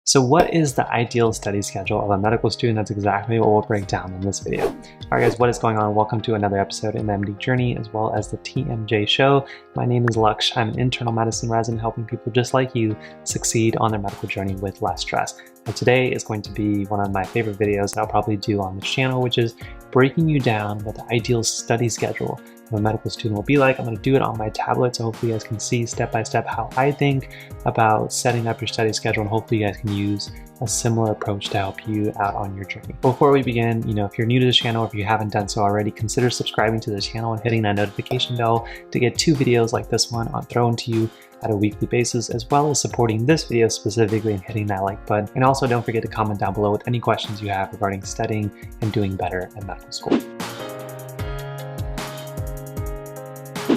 So what is the ideal study schedule of a medical student? That's exactly what we'll break down in this video. All right guys, what is going on? Welcome to another episode in the MD Journey as well as the TMJ Show. My name is Laksh. I'm an internal medicine resident helping people just like you succeed on their medical journey with less stress. And today is going to be one of my favorite videos that I'll probably do on this channel, which is breaking you down what the ideal study schedule of a medical student will be like. I'm going to do it on my tablet, so hopefully you guys can see step by step how I think about setting up your study schedule, and hopefully you guys can use a similar approach to help you out on your journey. Before we begin, if you're new to this channel, or if you haven't done so already, consider subscribing to the channel and hitting that notification bell to get 2 videos like this one thrown to you at a weekly basis, as well as supporting this video specifically and hitting that like button. And also don't forget to comment down below with any questions you have regarding studying and doing better in medical school.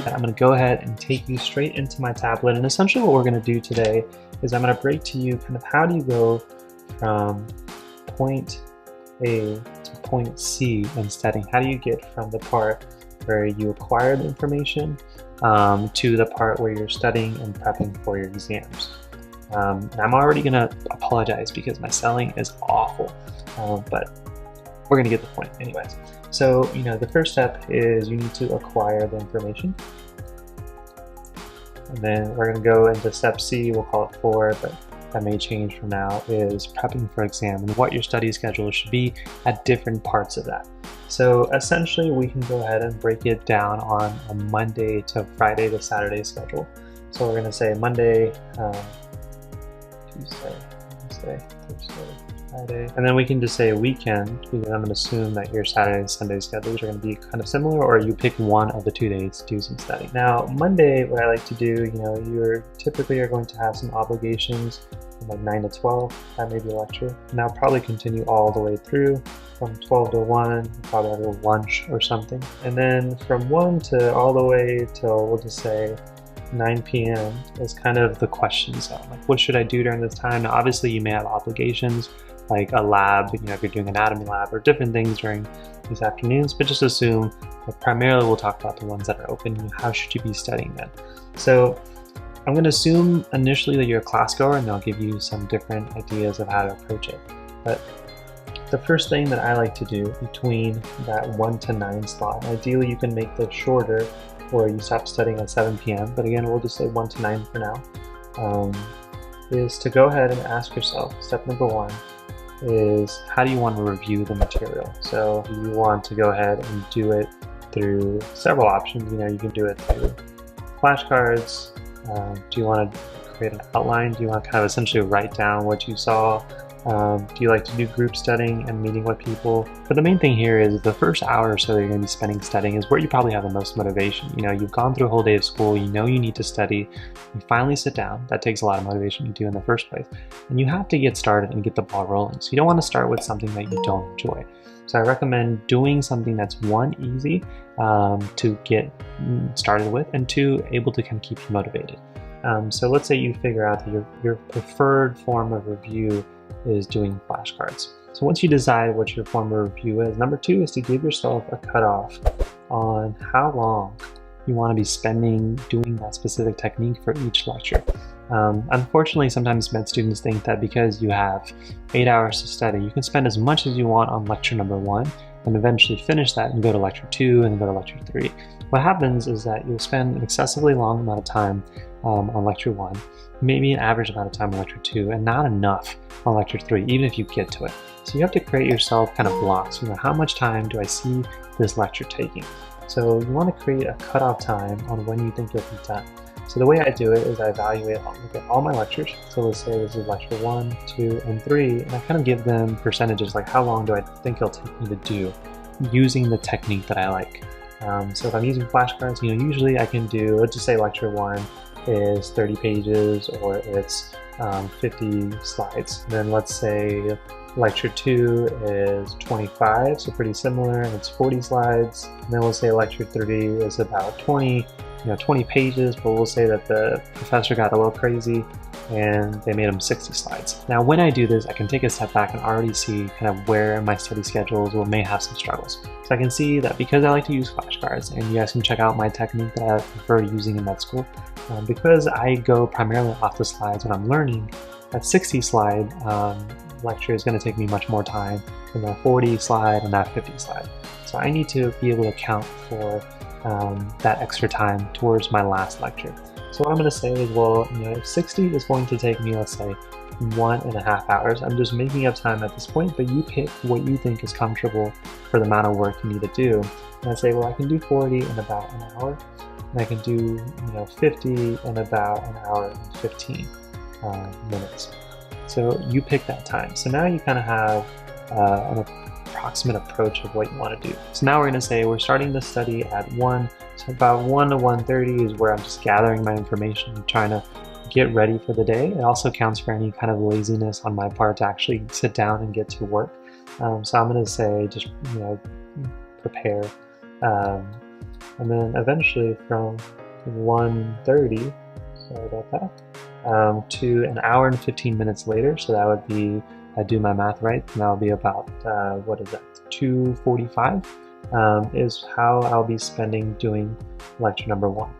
I'm going to go ahead and take you straight into my tablet, and essentially what we're going to do today is I'm going to break to you kind of how do you go from point A to point C in studying. How do you get from the part where you acquire the information to the part where you're studying and prepping for your exams. And I'm already going to apologize because my spelling is awful, but we're going to get the point anyways. So, the first step is you need to acquire the information. And then we're going to go into step C, we'll call it 4, but that may change from now, is prepping for exam and what your study schedule should be at different parts of that. So essentially we can go ahead and break it down on a Monday to Friday to Saturday schedule. So we're going to say Monday, Tuesday, Wednesday, Thursday, Friday, and then we can just say weekend, because I'm going to assume that your Saturday and Sunday schedules are going to be kind of similar, or you pick one of the 2 days to do some studying. Now Monday, what I like to do, you're typically are going to have some obligations from like 9 to 12, that may be a lecture, and that'll probably continue all the way through. From 12 to 1, you probably have a lunch or something, and then from 1 to all the way till, we'll just say 9 p.m. is kind of the question zone. Like, what should I do during this time? Now obviously you may have obligations like a lab, if you're doing anatomy lab or different things during these afternoons, but just assume that primarily we'll talk about the ones that are open. How should you be studying then? So I'm going to assume initially that you're a class goer, and I'll give you some different ideas of how to approach it. But the first thing that I like to do between that 1 to 9 slot, ideally you can make this shorter where you stop studying at 7 p.m. But again, we'll just say 1 to 9 for now, is to go ahead and ask yourself, step number 1 is, how do you want to review the material? So you want to go ahead and do it through several options. You can do it through flashcards. Do you want to create an outline? Do you want to kind of essentially write down what you saw? Do you like to do group studying and meeting with people? But the main thing here is the first hour or so that you're going to be spending studying is where you probably have the most motivation. You've gone through a whole day of school, you need to study, you finally sit down. That takes a lot of motivation to do in the first place. And you have to get started and get the ball rolling. So you don't want to start with something that you don't enjoy. So I recommend doing something that's 1, easy to get started with, and 2, able to kind of keep you motivated. So let's say you figure out that your preferred form of review is doing flashcards. So once you decide what your form of review is, number 2 is to give yourself a cutoff on how long you want to be spending doing that specific technique for each lecture. Unfortunately, sometimes med students think that because you have 8 hours to study, you can spend as much as you want on lecture number 1 and eventually finish that and go to lecture 2 and then go to lecture 3. What happens is that you'll spend an excessively long amount of time on lecture 1, maybe an average amount of time on lecture 2, and not enough on lecture 3, even if you get to it. So you have to create yourself kind of blocks. How much time do I see this lecture taking? So you want to create a cutoff time on when you think you'll be done. So the way I do it is I evaluate all my lectures. So let's say this is lecture 1, 2, and 3, and I kind of give them percentages, like how long do I think it'll take me to do using the technique that I like. So if I'm using flashcards, usually I can do, let's just say lecture 1 is 30 pages or it's 50 slides. And then let's say lecture 2 is 25, so pretty similar, and it's 40 slides. And then we'll say lecture 3 is about 20 pages, but we'll say that the professor got a little crazy and they made them 60 slides. Now when I do this, I can take a step back and already see kind of where my study schedules may have some struggles. So I can see that because I like to use flashcards, and you guys can check out my technique that I prefer using in med school, because I go primarily off the slides when I'm learning, that 60 slide lecture is going to take me much more time than that 40 slide and that 50 slide. So I need to be able to account for that extra time towards my last lecture. So what I'm going to say is, well, if 60 is going to take me, let's say, 1.5 hours, I'm just making up time at this point, but you pick what you think is comfortable for the amount of work you need to do. And I say, well, I can do 40 in about an hour, and I can do 50 in about an hour and 15 minutes. So you pick that time. So now you kind of have an approximate approach of what you want to do. So now we're going to say we're starting the study at 1. So about 1 to 1:30 is where I'm just gathering my information and trying to get ready for the day. It also counts for any kind of laziness on my part to actually sit down and get to work. So I'm going to say just prepare, and then eventually from 1:30, sorry about that, to an hour and 15 minutes later. So that would be, I do my math right, and that would be about what is that, 2:45 is how I'll be spending doing lecture number 1.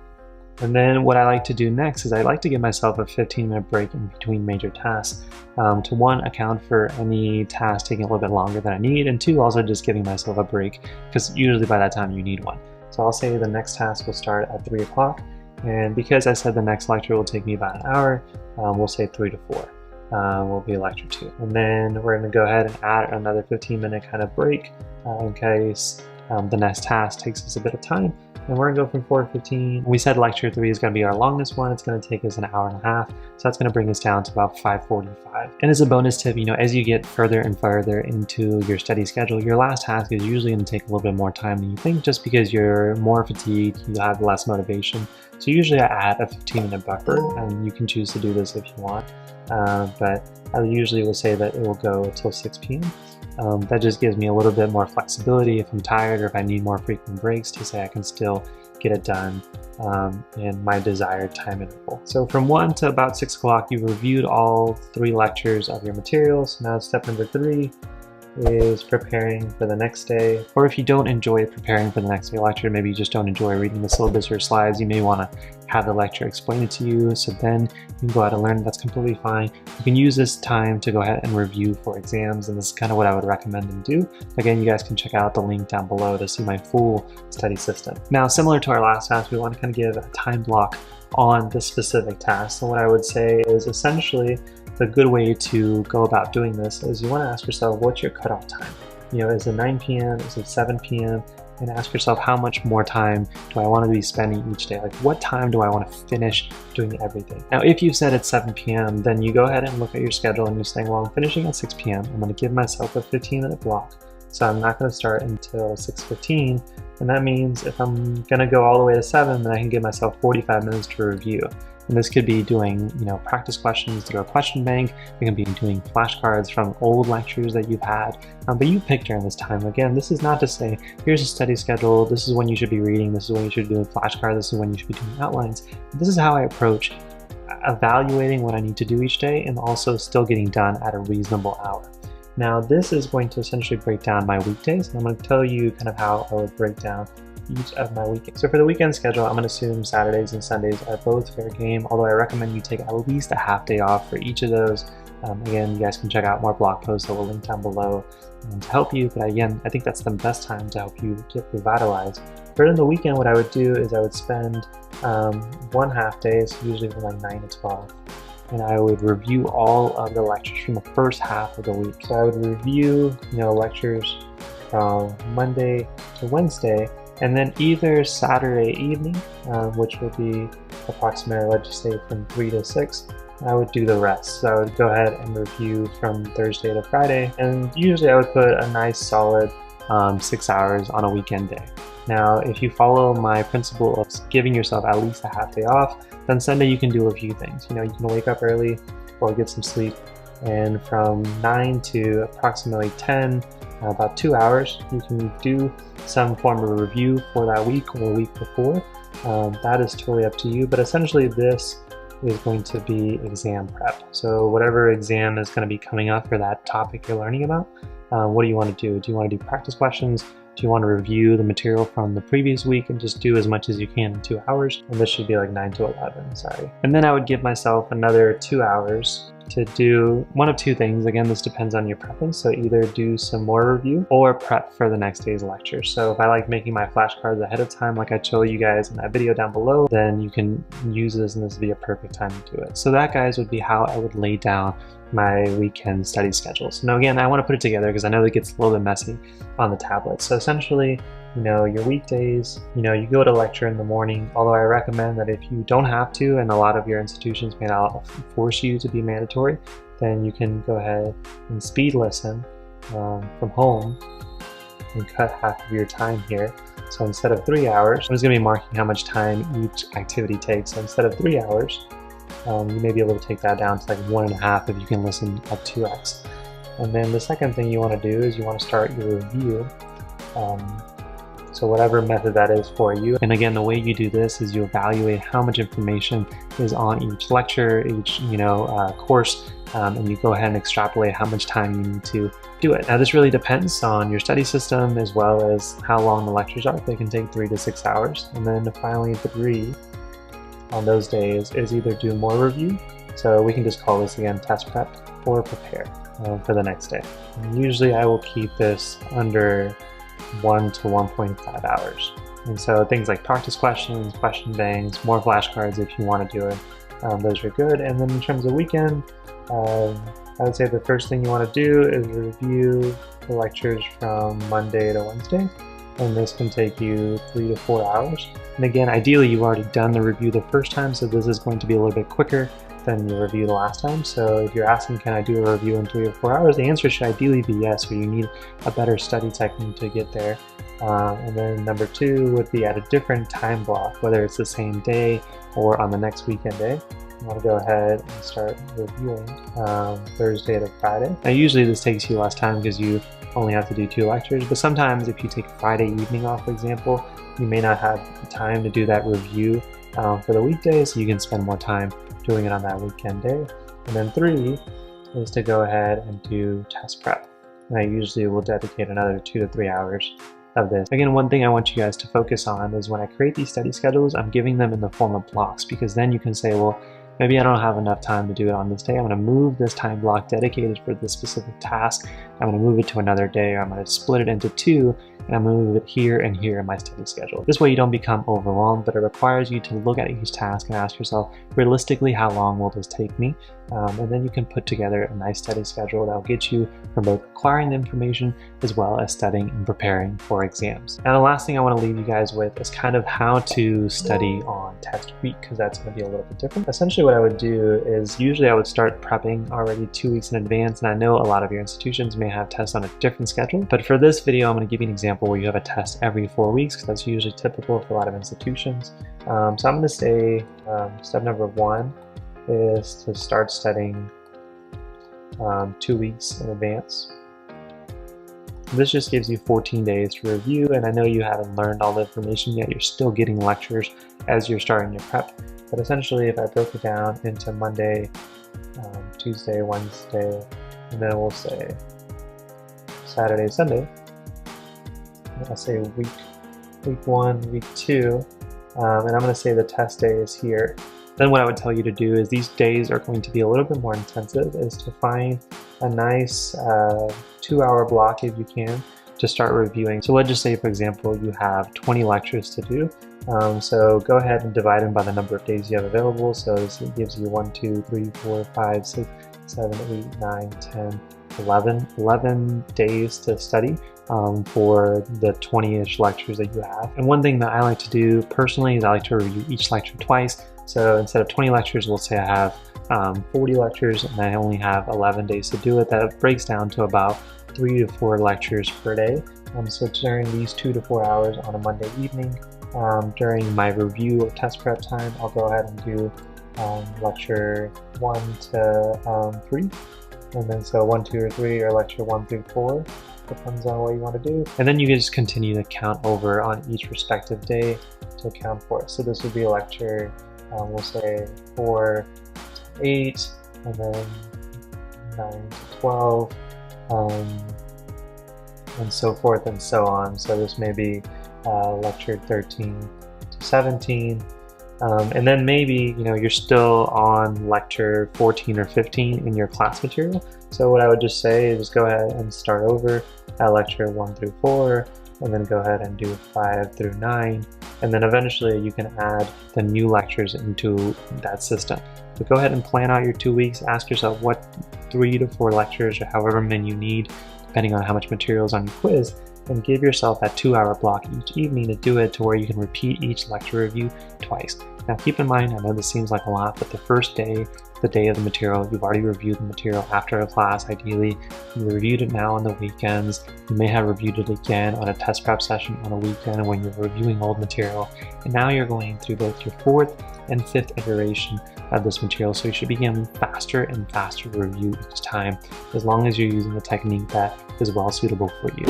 And then what I like to do next is I like to give myself a 15-minute break in between major tasks to, 1, account for any task taking a little bit longer than I need, and 2, also just giving myself a break, because usually by that time you need one. So I'll say the next task will start at 3 o'clock, and because I said the next lecture will take me about an hour, we'll say 3 to 4 will be lecture 2. And then we're going to go ahead and add another 15-minute kind of break in case the next task takes us a bit of time. And we're gonna go from 4:15. We said lecture 3 is gonna be our longest one. It's gonna take us an hour and a half. So that's gonna bring us down to about 5:45. And as a bonus tip, as you get further and further into your study schedule, your last task is usually gonna take a little bit more time than you think, just because you're more fatigued, you have less motivation. So usually I add a 15-minute buffer, and you can choose to do this if you want. But I usually will say that it will go until 6 p.m. That just gives me a little bit more flexibility if I'm tired or if I need more frequent breaks to say I can still get it done in my desired time interval. So from 1 to about 6 o'clock, you've reviewed all 3 lectures of your materials. Now step number 3 is preparing for the next day. Or if you don't enjoy preparing for the next day lecture, maybe you just don't enjoy reading the syllabus or slides, you may want to have the lecture explain it to you, so then you can go out and learn. That's completely fine. You can use this time to go ahead and review for exams, and this is kind of what I would recommend and do. Again, you guys can check out the link down below to see my full study system. Now, similar to our last task, we want to kind of give a time block on this specific task. So what I would say is essentially the good way to go about doing this is you want to ask yourself, what's your cutoff time? Is it 9 p.m.? Is it 7 p.m.? And ask yourself, how much more time do I want to be spending each day? Like, what time do I want to finish doing everything? Now, if you've said it's 7 p.m., then you go ahead and look at your schedule and you're saying, well, I'm finishing at 6 p.m. I'm going to give myself a 15-minute block. So I'm not going to start until 6:15. And that means if I'm going to go all the way to 7, then I can give myself 45 minutes to review. And this could be doing, practice questions through a question bank. We can be doing flashcards from old lectures that you've had. But you pick during this time. Again, this is not to say, here's a study schedule. This is when you should be reading. This is when you should be doing flashcards. This is when you should be doing outlines. This is how I approach evaluating what I need to do each day and also still getting done at a reasonable hour. Now, this is going to essentially break down my weekdays. And I'm going to tell you kind of how I would break down each of my weekends. So for the weekend schedule, I'm going to assume Saturdays and Sundays are both fair game, although I recommend you take at least a half day off for each of those. Again, you guys can check out more blog posts that will link down below to help you, but again, I think that's the best time to help you get revitalized. During the weekend, what I would do is I would spend 1 half day, so usually from like 9 to 12, and I would review all of the lectures from the first half of the week. So I would review, lectures from Monday to Wednesday, and then either Saturday evening, which would be approximately, let's just say from 3 to 6, I would do the rest. So I would go ahead and review from Thursday to Friday, and usually I would put a nice solid 6 hours on a weekend day. Now, if you follow my principle of giving yourself at least a half day off, then Sunday you can do a few things. You can wake up early or get some sleep, and from 9 to approximately 10, about 2 hours, you can do some form of review for that week or a week before. That is totally up to you, but essentially this is going to be exam prep. So whatever exam is going to be coming up for that topic you're learning about, what do you want to do? Do you want to do practice questions? Do you want to review the material from the previous week and just do as much as you can in 2 hours? And this should be like 9 to 11, sorry. And then I would give myself another 2 hours to do one of two things. Again, this depends on your preference. So either do some more review or prep for the next day's lecture. So if I like making my flashcards ahead of time, like I showed you guys in that video down below, then you can use this and this would be a perfect time to do it. So that, guys, would be how I would lay down my weekend study schedules. Now again, I want to put it together because I know that gets a little bit messy on the tablet. So essentially, your weekdays, you go to lecture in the morning, although I recommend that if you don't have to, and a lot of your institutions may not force you to be mandatory, then you can go ahead and speed listen from home and cut half of your time here. So instead of 3 hours, I'm just going to be marking how much time each activity takes. So instead of 3 hours, you may be able to take that down to like 1.5 if you can listen at 2x. And then the second thing you want to do is you want to start your review. So whatever method that is for you. And again, the way you do this is you evaluate how much information is on each lecture, each course, and you go ahead and extrapolate how much time you need to do it. Now this really depends on your study system as well as how long the lectures are. They can take 3 to 6 hours. And then finally 3 on those days is either do more review, so we can just call this again test prep, or prepare for the next day. And usually I will keep this under 1 to 1.5 hours. And so things like practice questions, question banks, more flashcards if you want to do it, those are good. And then in terms of weekend, I would say the first thing you want to do is review the lectures from Monday to Wednesday. And this can take you 3 to 4 hours. And again, ideally you've already done the review the first time, so this is going to be a little bit quicker than your review the last time. So if you're asking, can I do a review in 3 or 4 hours? The answer should ideally be yes, or you need a better study technique to get there. And then number 2 would be at a different time block, whether it's the same day or on the next weekend day. You want to go ahead and start reviewing Thursday to Friday. Now usually this takes you less time because you only have to do 2 lectures, but sometimes if you take Friday evening off, for example, you may not have time to do that review for the weekday, so you can spend more time doing it on that weekend day. And then 3 is to go ahead and do test prep. And I usually will dedicate another 2 to 3 hours of this. Again, one thing I want you guys to focus on is when I create these study schedules, I'm giving them in the form of blocks, because then you can say, well, maybe I don't have enough time to do it on this day. I'm going to move this time block dedicated for this specific task. I'm going to move it to another day, or I'm going to split it into 2, and I'm going to move it here and here in my study schedule. This way you don't become overwhelmed, but it requires you to look at each task and ask yourself, realistically, how long will this take me? And then you can put together a nice study schedule that will get you from both acquiring the information as well as studying and preparing for exams. Now the last thing I want to leave you guys with is kind of how to study on test week, because that's going to be a little bit different. Essentially what I would do is usually I would start prepping already 2 weeks in advance, and I know a lot of your institutions may have tests on a different schedule, but for this video I'm going to give you an example where you have a test every 4 weeks, because that's usually typical for a lot of institutions. So I'm going to say step number 1 is to start studying 2 weeks in advance. This just gives you 14 days to review, and I know you haven't learned all the information yet. You're still getting lectures as you're starting your prep. But essentially, if I broke it down into Monday, Tuesday, Wednesday, and then we'll say Saturday, Sunday, I'll say week 1, week 2, and I'm going to say the test day is here. Then what I would tell you to do is these days are going to be a little bit more intensive, is to find a nice 2-hour block if you can to start reviewing. So let's just say, for example, you have 20 lectures to do. So go ahead and divide them by the number of days you have available. So this gives you 1, 2, 3, 4, 5, 6, 7, 8, 9, 10, 11 days to study for the 20-ish lectures that you have. And one thing that I like to do personally is I like to review each lecture twice. So instead of 20 lectures, we'll say I have 40 lectures and I only have 11 days to do it. That breaks down to about 3 to 4 lectures per day. So during these 2 to 4 hours on a Monday evening, during my review or test prep time, I'll go ahead and do lecture 1 to 3. And then so 1, 2, or 3, or lecture 1 through 4, depends on what you want to do. And then you can just continue to count over on each respective day to account for it. So this would be a lecture, we'll say 4 to 8, and then 9 to 12, and so forth and so on. So this may be lecture 13 to 17, And then maybe, you're still on lecture 14 or 15 in your class material. So what I would just say is just go ahead and start over at lecture 1 through 4, and then go ahead and do 5 through 9. And then eventually you can add the new lectures into that system. So go ahead and plan out your 2 weeks. Ask yourself what 3 to 4 lectures or however many you need, depending on how much material is on your quiz, and give yourself that 2-hour block each evening to do it to where you can repeat each lecture review twice. Now keep in mind, I know this seems like a lot, but the first day, the day of the material, you've already reviewed the material after a class ideally. You reviewed it now on the weekends. You may have reviewed it again on a test prep session on a weekend when you're reviewing old material. And now you're going through both your 4th and 5th iteration of this material, so you should be getting faster and faster review each time, as long as you're using a technique that is well suitable for you.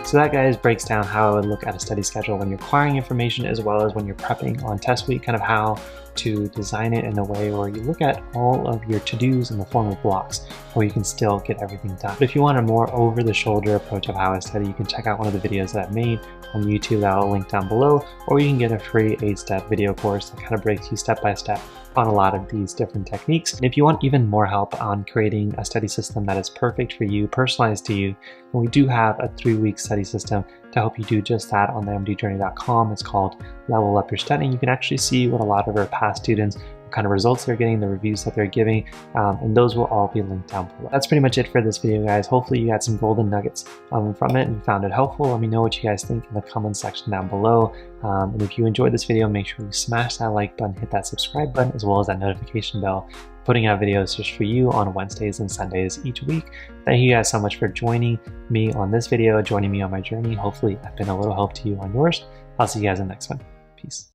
So that, guys, breaks down how I would look at a study schedule when you're acquiring information as well as when you're prepping on test week, kind of how to design it in a way where you look at all of your to-dos in the form of blocks where you can still get everything done. But if you want a more over-the-shoulder approach of how I study, you can check out one of the videos that I made on YouTube that I'll link down below, or you can get a free 8-step video course that kind of breaks you step by step on a lot of these different techniques. And if you want even more help on creating a study system that is perfect for you, personalized to you, then we do have a 3-week study system to help you do just that on the mdjourney.com. It's called Level Up Your Studying. You can actually see what a lot of our past students, what kind of results they're getting, the reviews that they're giving, and those will all be linked down below. That's pretty much it for this video, guys. Hopefully you got some golden nuggets from it and you found it helpful. Let me know what you guys think in the comments section down below. And if you enjoyed this video, make sure you smash that like button, hit that subscribe button, as well as that notification bell. Putting out videos just for you on Wednesdays and Sundays each week. Thank you guys so much for joining me on this video, joining me on my journey. Hopefully I've been a little help to you on yours. I'll see you guys in the next one. Peace.